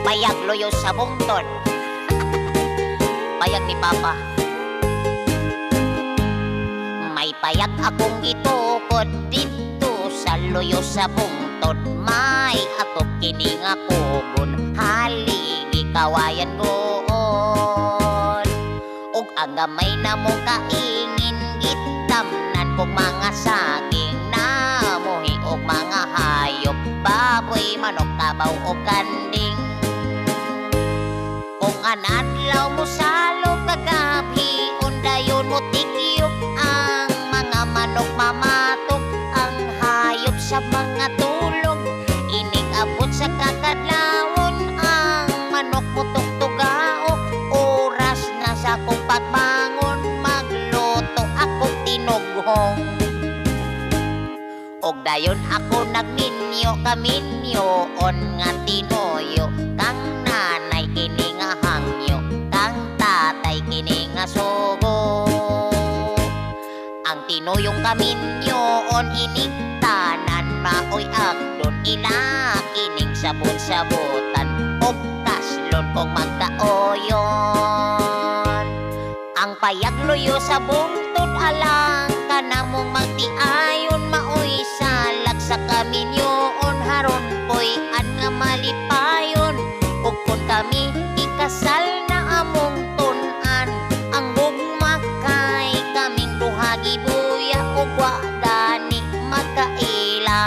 Payag loyo sa bungtod. Payag ni Papa. May payag akong gitukod dito sa loyo sa bungtod. May atop kining ako gun haligi kawayan goon. Og ang gamay na mong kaingin gitamnan kong mga saging na muhi og mga hayop, baboy, manok, kabaw o kanding. Kung anadlaw mo salog kagabi, undayon mo tikyop ang mga manok mamatok, ang hayop sa mga tulog. Ining abot sa kakadlawon, ang manok mo tugtugaok. Oras na sa kong pagbangon, magluto akong tinughong. Og dayon ako nagminyo kaminyoon nga tinoyo, kang nanay kini nga hangyo, kang tatay kini nga sugo. Ang tinoyong kaminyoon iniktanan maoy agdon ila kining sabon-sabutan og kaslon kong magkaoyon. Ang payag loyo sa bungtod alang kanamong magtiayon maoy salag sa kaminyoon haron ko'y an nga malipayon. Ug kun kami ikasal na among tun-an, ang gugma kay kaming duha gibuya ug wa gani magkaila.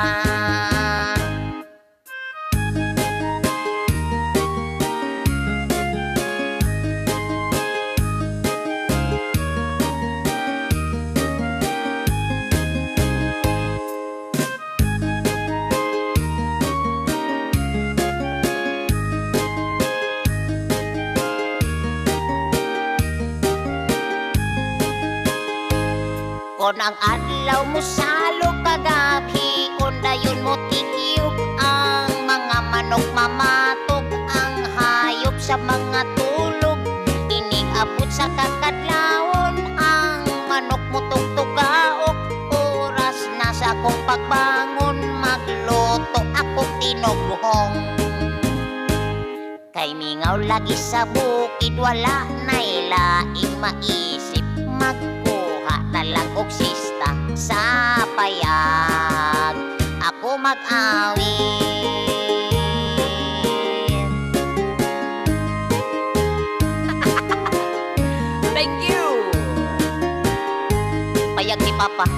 Kon ang adlaw mo salog kagabi, undayon mo tikyop ang mga manok mamatok, ang hayop sa mga tulog. Ining abot sa kakadlawon, ang manok mo tugtugaok. Oras na sa kong pagbangon, magluto akong tinughong. Kay mingaw lagi sa bukid, wala na'y laing maisip, magkuha na lang og sista sa payag ako mag-awit. Thank you! Payag ni Papa.